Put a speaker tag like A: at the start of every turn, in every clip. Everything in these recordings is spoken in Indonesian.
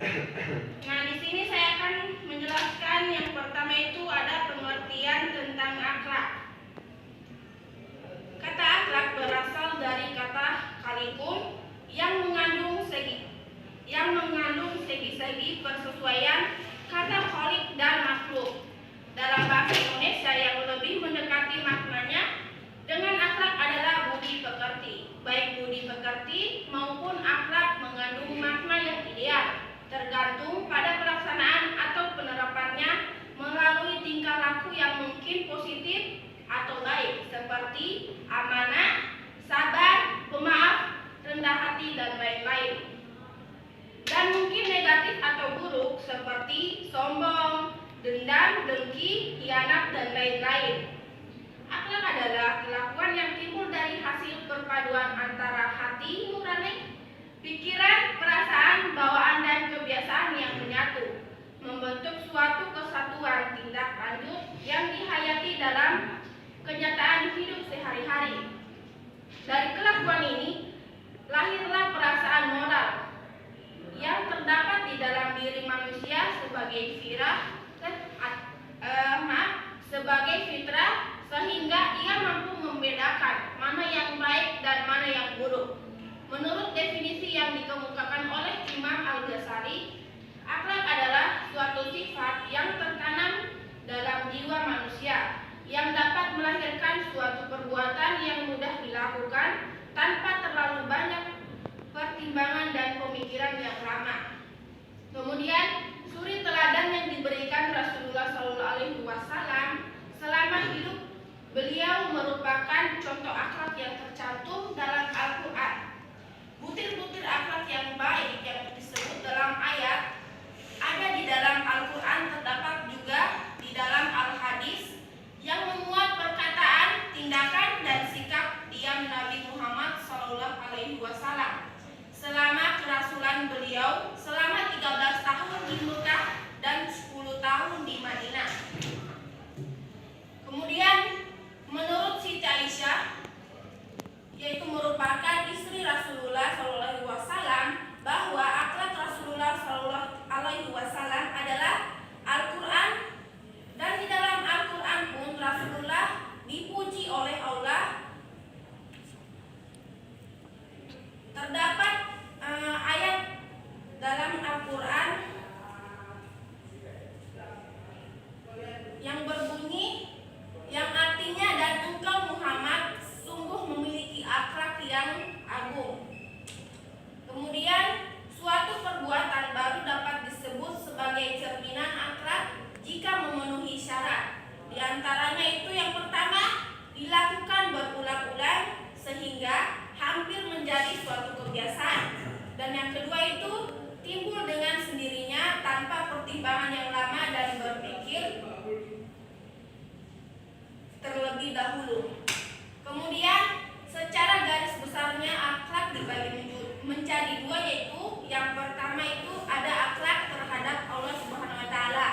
A: Nah, di sini saya akan menjelaskan yang pertama itu ada pengertian tentang akhlak. Kata akhlak berasal dari kata kalikun yang mengandung segi-segi persesuaian kata khalik dan makhluk. Dalam bahasa Indonesia yang lebih mendekati maknanya dengan akhlak adalah budi pekerti. Baik budi pekerti maupun akhlak mengandung makna yang ideal, tergantung pada pelaksanaan atau penerapannya melalui tingkah laku yang mungkin positif atau baik, seperti amanah, sabar, pemaaf, rendah hati, dan lain-lain. Dan mungkin negatif atau buruk, seperti sombong, dendam, dengki, khianat, dan lain-lain. Akhlak adalah kelakuan yang timbul dari hasil perpaduan antara hati nurani, pikiran, perasaan, bawaan, dan kebiasaan yang menyatu, membentuk suatu kesatuan tindak lanjut yang dihayati dalam kenyataan hidup sehari-hari. Dari kelakuan ini lahirlah perasaan moral yang terdapat di dalam diri manusia sebagai fitrah, sehingga ia mampu membedakan mana yang baik dan mana yang buruk. Menurut definisi yang dikemukakan oleh Imam Al-Ghazali, akhlak adalah suatu sifat yang tertanam dalam jiwa manusia yang dapat melahirkan suatu perbuatan yang mudah dilakukan tanpa terlalu banyak pertimbangan dan pemikiran yang lama. Kemudian suri teladan yang diberikan Rasulullah SAW selama hidup beliau merupakan contoh akhlak yang tercantum dalam Al-Quran. Butir-butir akhlak yang baik yang disebut dalam ayat ada di dalam Al-Quran, terdapat juga di dalam Al-Hadis yang memuat perkataan, tindakan, dan sikap diam Nabi Muhammad SAW selama kerasulan beliau selama 13 tahun di Mekah dan 10 tahun di Madinah. Kemudian menurut Siti Aisyah, yaitu merupakan istri Rasulullah SAW, bahwa akhlak Rasulullah SAW adalah Al-Quran, dan di dalam Al-Quran pun Rasulullah dipuji oleh Allah. Terdapat ayat dalam Al-Quran yang berbunyi, yang artinya, dan engkau Muhammad sungguh memiliki akhlak yang agung. Kemudian suatu perbuatan baru dapat disebut sebagai cerminan akhlak jika memenuhi syarat. Di antaranya itu yang pertama, dilakukan berulang-ulang sehingga hampir menjadi suatu kebiasaan. Dan yang kedua itu timbul dengan sendirinya tanpa pertimbangan yang lama dan berpikir terlebih dahulu. Kemudian secara garis besarnya akhlak dibagi menjadi dua, yaitu yang pertama itu ada akhlak terhadap Allah Subhanahu wa taala,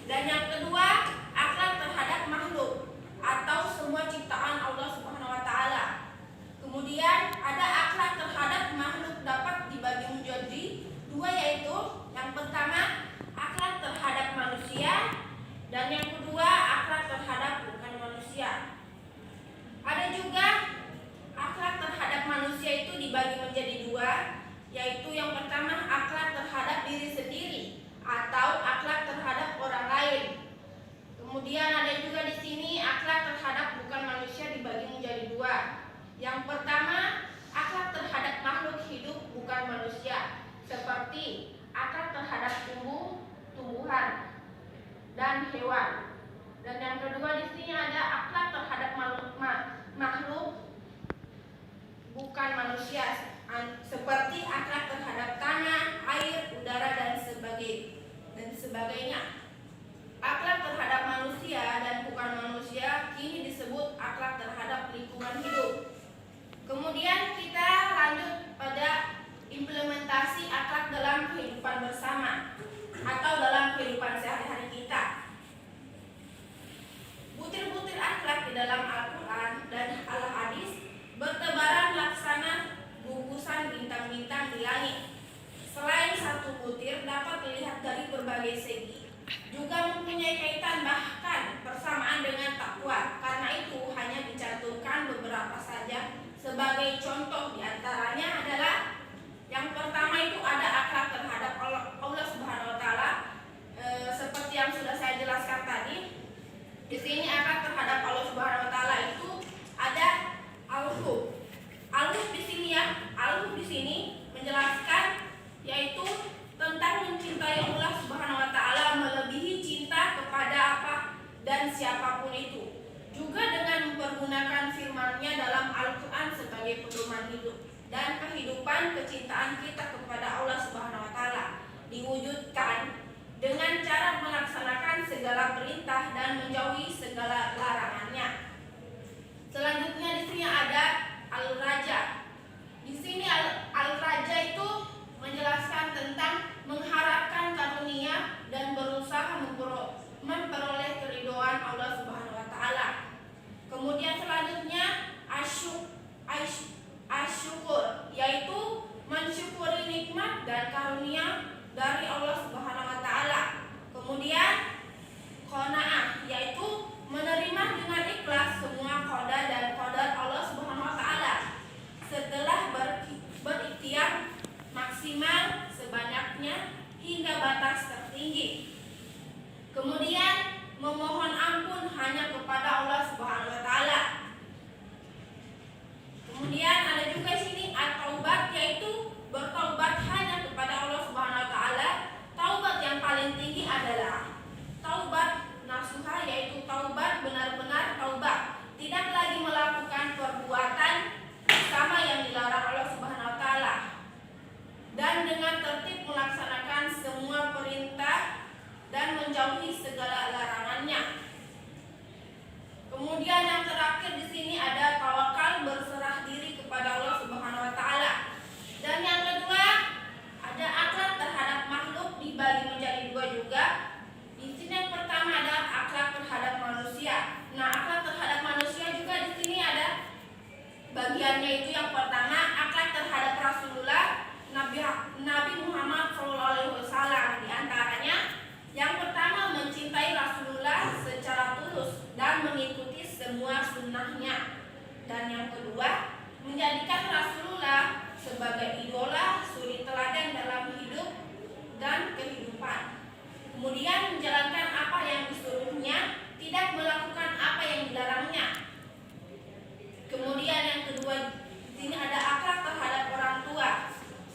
A: dan yang kedua akhlak terhadap makhluk atau semua ciptaan Allah Subhanahu wa taala. Kemudian ada akhlak terhadap makhluk dapat dibagi menjadi dua, yaitu yang pertama akhlak terhadap manusia, dan yang kedua akhlak terhadap bukan manusia. Ada juga akhlak terhadap manusia itu dibagi menjadi dua, yaitu yang pertama akhlak terhadap diri sendiri atau akhlak terhadap orang lain. Kemudian ada juga di sini akhlak terhadap bukan manusia dibagi menjadi dua. Yang pertama akhlak terhadap makhluk hidup bukan manusia, seperti akhlak terhadap tumbuhan dan hewan. Dan yang kedua di sini ada akhlak terhadap makhluk bukan manusia, seperti akhlak terhadap tanah, air, udara, dan sebagainya. Akhlak terhadap manusia dan bukan manusia kini disebut akhlak terhadap lingkungan hidup. Kemudian kita lanjut pada implementasi akhlak dalam kehidupan bersama atau dalam kehidupan sehari-hari kita. Butir-butir akhlak di dalam Al-Quran dan Al-Hadis bertebaran laksana gugusan bintang-bintang di langit. Selain satu butir dapat ini menjelaskan yaitu tentang mencintai Allah Subhanahu wa taala melebihi cinta kepada apa dan siapapun itu. Juga dengan mempergunakan firman-Nya dalam Al-Qur'an sebagai pedoman hidup dan kehidupan kecintaan kita kepada Allah Subhanahu wa taala diwujudkan dengan cara melaksanakan segala perintah dan menjauhi segala larangannya. Selanjutnya di sini ada Al-Raja. Di sini Al-Raja itu menjelaskan tentang mengharapkan karunia dan berusaha memperoleh keridhaan Allah Subhanahu wa taala. Kemudian selanjutnya asyukur, yaitu mensyukuri nikmat dan karunia dari Allah Subhanahu wa taala. Kemudian qanaah, yaitu menerima dengan ikhlas semua qada dan qadar Allah Subhanahu wa taala setelah berikhtiar maksimal sebanyaknya hingga batas tertinggi. Kemudian memohon ampun hanya kepada Allah Subhanahu wa taala. Kemudian ada juga sini at-taubat, yaitu bertaubat hanya kepada Allah Subhanahu wa taala. Taubat yang paling tinggi adalah taubat nasuha, yaitu taubat benar-benar taubat, tidak lagi melakukan perbuatan sama yang dilarang Allah Subhanahu wa taala, dan dengan tertib melaksanakan semua perintah dan menjauhi segala larangannya. Kemudian yang terakhir di sini ada tawakal, berserah diri kepada Allah Subhanahu wa taala. Dan yang kedua ada akhlak terhadap makhluk dibagi menjadi dua juga. Di sini yang pertama ada akhlak terhadap manusia. Nah, akhlak terhadap manusia juga di sini ada bagiannya, itu yang pertama akhlak terhadap Rasulullah Nabi Muhammad SAW. Di antaranya yang pertama mencintai Rasulullah secara tulus dan mengikuti semua sunnahnya. Dan yang kedua menjadikan Rasulullah sebagai idola, suri teladan dalam hidup dan kehidupan. Kemudian menjalankan apa yang disuruhnya, tidak melakukan apa yang dilarangnya. Kemudian yang kedua di sini ada akhlak terhadap orang tua,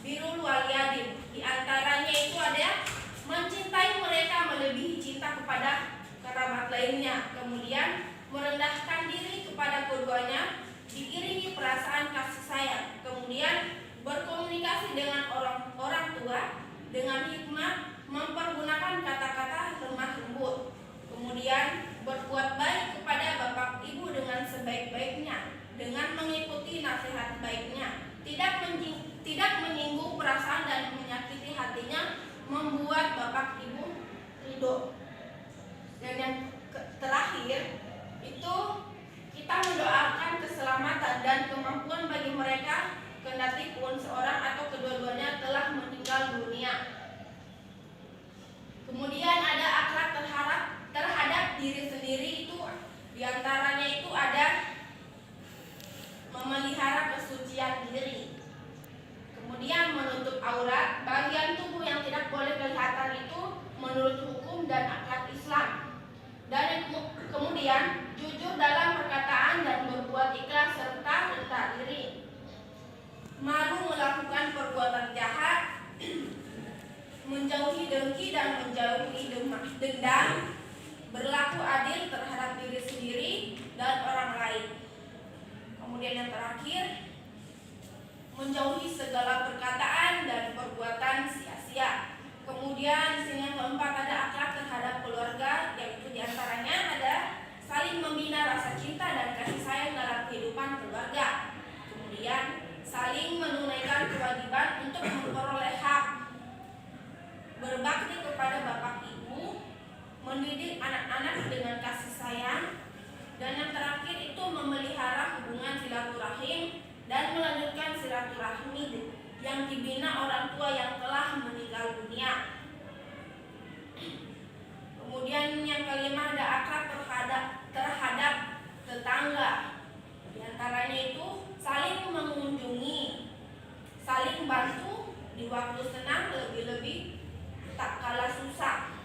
A: birrul walidin. Di antaranya itu ada mencintai mereka melebihi cinta kepada kerabat lainnya. Kemudian merendahkan diri kepada keduanya diiringi perasaan kasih sayang. Kemudian berkomunikasi dengan orang tua dengan hikmah, mempergunakan kata-kata lemah lembut. Kemudian berbuat baik kepada bapak ibu dengan sebaik-baiknya, dengan mengikuti nasihat baiknya, tidak menyinggung perasaan dan menyakiti hatinya, membuat bapak ibu ridho. Dan yang terakhir itu kita mendoakan keselamatan dan kemampuan bagi mereka kendati pun seorang atau kedua-duanya telah meninggal dunia. Kemudian ada akhlak terhadap diri sendiri, itu diantaranya itu ada memelihara kesucian diri. Kemudian menutup aurat, bagian tubuh yang tidak boleh kelihatan itu menurut hukum dan akhlak Islam. Dan kemudian jujur dalam perkataan dan berbuat ikhlas serta rendah diri. Malu melakukan perbuatan jahat, menjauhi dengki dan menjauhi dendam, berlaku adil terhadap diri sendiri dan orang lain. Kemudian yang terakhir, menjauhi segala perkataan dan perbuatan sia-sia. Kemudian di sini yang keempat ada akhlak terhadap keluarga, yaitu diantaranya ada saling membina rasa cinta dan kasih sayang dalam kehidupan keluarga. Kemudian saling menunaikan kewajiban untuk memperoleh hak, berbakti kepada bapak ibu, mendidik anak-anak dengan kasih sayang, dan yang terakhir itu memelihara hubungan silaturahim dan melanjutkan silaturahmi yang dibina orang tua yang telah meninggal dunia. Kemudian yang kelima ada akhlak terhadap tetangga. Di antaranya itu saling mengunjungi, saling bantu di waktu senang, lebih-lebih tak kalah susah,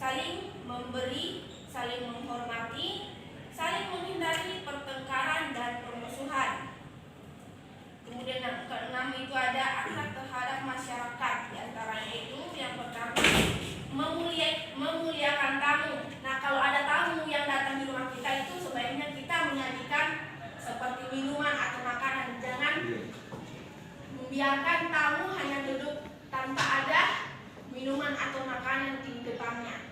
A: saling memberi, saling menghormati, saling menghindari pertengkaran dan permusuhan. Kemudian yang keenam tamu itu ada akhlak terhadap masyarakat. Di antaranya itu yang pertama memuliakan tamu. Nah, kalau ada tamu yang datang di rumah kita itu sebaiknya kita menyajikan seperti minuman atau makanan. Jangan membiarkan tamu hanya duduk tanpa ada minuman atau makanan di depannya.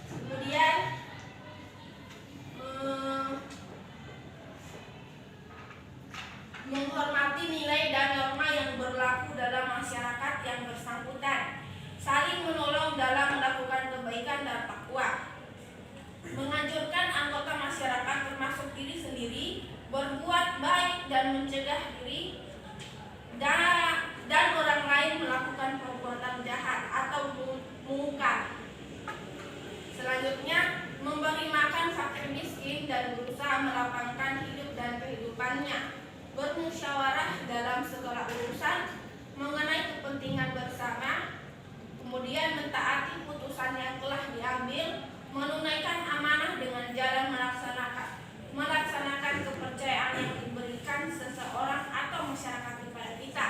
A: Kemudian menghormati nilai dan norma yang berlaku dalam masyarakat yang bersangkutan, saling menolong dalam melakukan kebaikan dan takwa, menganjurkan anggota masyarakat termasuk diri sendiri berbuat baik dan mencegah diri dan orang lain melakukan perbuatan jahat atau mungkar. Selanjutnya, memberi makan fakir miskin dan berusaha melapangkan hidup dan kehidupannya, bermusyawarah dalam segala urusan mengenai kepentingan bersama, kemudian mentaati putusan yang telah diambil, menunaikan amanah dengan jalan melaksanakan kepercayaan yang diberikan seseorang atau masyarakat kepada kita,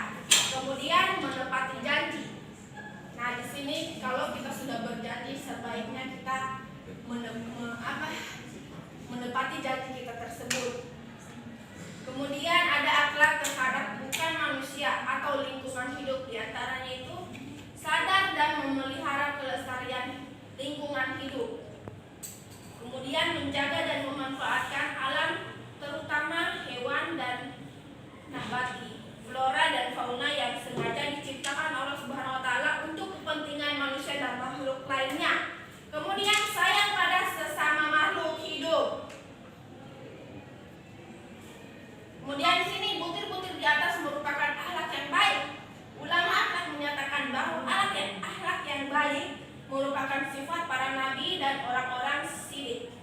A: kemudian menepati janji. Nah, di sini kalau kita sudah berjanji sebaiknya kita menepati janji kita tersebut. Kemudian ada akhlak terhadap bukan manusia atau lingkungan hidup. Di antaranya itu sadar dan memelihara kelestarian lingkungan hidup. Kemudian menjaga dan memanfaatkan alam, terutama hewan dan nabati, flora dan fauna yang sengaja diciptakan Allah Subhanahu wa taala untuk kepentingan manusia dan makhluk lainnya. Kemudian sayang pada sesama makhluk hidup. Kemudian di sini butir-butir di atas merupakan akhlak yang baik. Ulama akhlak menyatakan bahwa akhlak yang baik merupakan sifat para nabi dan orang-orang sidik.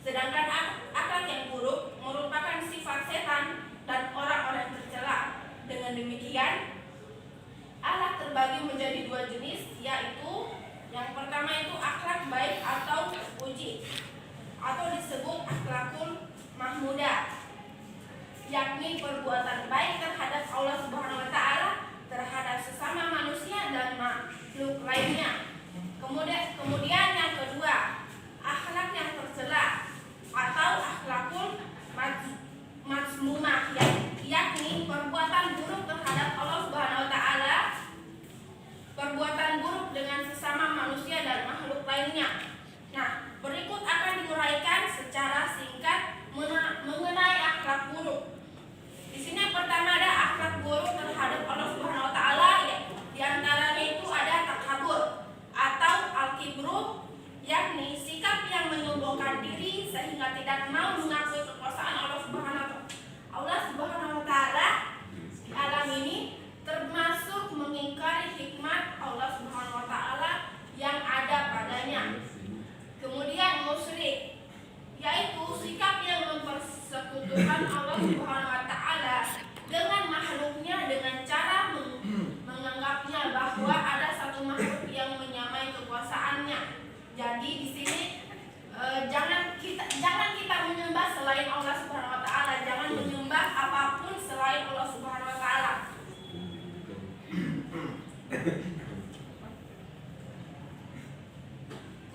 A: Sedangkan akhlak yang buruk merupakan sifat setan dan orang-orang tercela. Dengan demikian, akhlak terbagi menjadi dua jenis, yaitu yang pertama itu akhlak baik atau puji, atau disebut akhlakul mahmudah, yakni perbuatan baik terhadap Allah Subhanahu wa taala, terhadap sesama manusia dan makhluk lainnya. Kemudian yang kedua, akhlak yang tercela atau akhlakul mazmumah, yakni perbuatan buruk terhadap Allah Subhanahu wa taala, perbuatan buruk dengan sesama manusia dan makhluk lainnya. Nah, berikut akan diuraikan secara singkat mengenai akhlak buruk. Di sini yang pertama ada akhlak buruk terhadap Allah Subhanahu wa taala, di antaranya itu ada takabur atau al-kibru, yakni sikap yang menyombongkan diri sehingga tidak mau mengakui kekuasaan Allah Subhanahu wa taala di alam ini, termasuk mengingkari hikmat Allah Subhanahu wa taala yang ada padanya. Kemudian musyrik, yaitu sikap yang mempersekutukan Allah Subhanahu wa taala dengan makhluknya dengan cara menganggapnya bahwa ada satu makhluk yang menyamai kekuasaannya. Jadi di sini jangan kita menyembah selain Allah Subhanahu wa taala, jangan menyembah apapun selain Allah Subhanahu wa taala.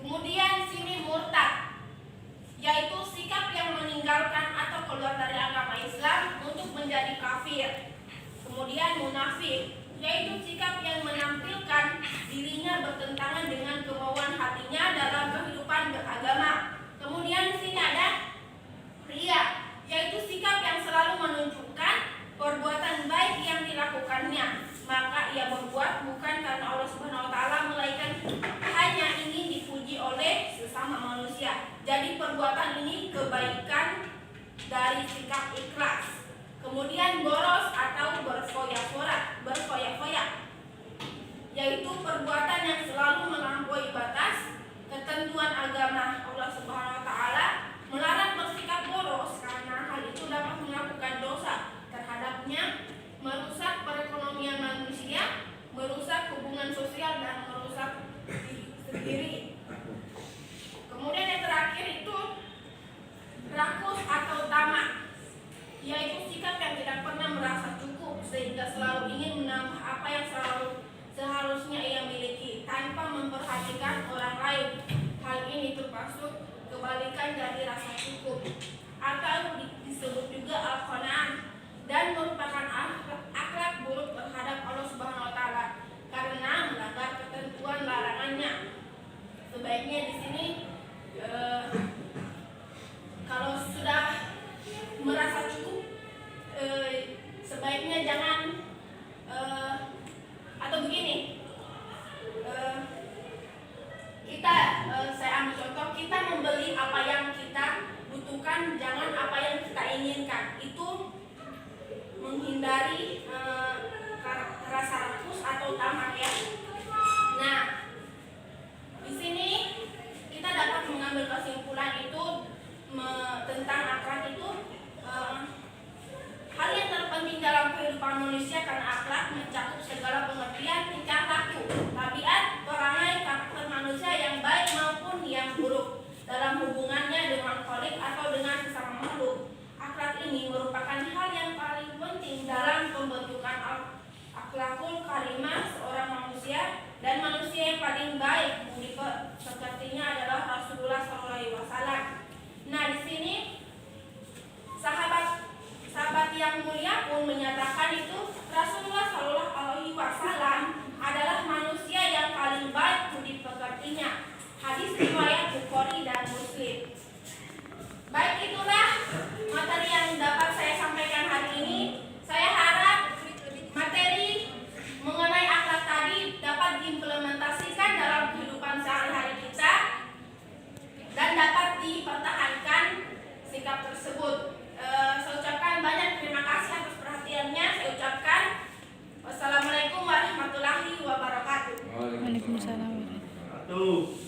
A: Kemudian sini murtad, yaitu sikap yang meninggalkan atau keluar dari agama Islam untuk menjadi kafir. Kemudian munafik, yaitu sikap yang menampilkan dirinya bertentangan dengan kemauan hatinya dalam kehidupan beragama. Kemudian di sini ada ria, yaitu sikap yang selalu menunjukkan perbuatan baik yang dilakukannya, maka ia berbuat bukan karena Allah Subhanahu wa taala, melainkan hanya ingin dipuji oleh sesama manusia. Jadi perbuatan ini kebaikan dari sikap ikhlas. Kemudian boros atau berfoya-foya, yaitu perbuatan yang selalu melampaui batas ketentuan agama Allah Subhanahu wa taala, melarang bersikap boros karena hal itu dapat melakukan dosa terhadapnya, merusak perekonomian manusia, merusak hubungan sosial dan merusak diri sendiri. Kemudian yang terakhir itu rakus atau tamak, yaitu sikap yang tidak pernah merasa merugikan orang lain. Hal ini termasuk kebalikan dari rasa cukup atau disebut juga al-qanaah, dan merupakan akhlak buruk terhadap Allah Subhanahu wa taala karena melanggar ketentuan larangannya. Sebaiknya di sini kalau sudah merasa cukup, sebaiknya jangan atau begini, saya ambil contoh, kita membeli apa yang kita butuhkan, jangan apa yang kita inginkan. Itu menghindari rasa rakus atau tamak ya. Nah, di sini kita dapat mengambil kesimpulan itu tentang akhlak itu hal yang terpenting dalam kehidupan manusia, karena akhlak mencakup segala pengertian, tingkah laku, tabiat, perangai, karakter manusia yang baik maupun yang buruk dalam hubungannya dengan khalik atau dengan sesama makhluk. Akhlak ini merupakan hal yang paling penting dalam pembentukan akhlakul karimah seorang manusia, dan manusia yang paling baik budi pekertinya adalah Rasulullah SAW. Nah, di sini sahabat yang mulia pun menyatakan itu Rasulullah SAW adalah manusia yang paling baik budi pekertinya. Hadis riwayat Bukhari dan Muslim. Baik, itulah materi yang dapat saya sampaikan hari ini. Saya harap materi mengenai akhlak tadi dapat diimplementasikan dalam kehidupan sehari-hari kita dan dapat dipertahankan sikap tersebut. Saya ucapkan banyak terima kasih atas perhatiannya. Saya ucapkan wassalamualaikum warahmatullahi wabarakatuh.
B: Waalaikumsalam warahmatullahi wabarakatuh.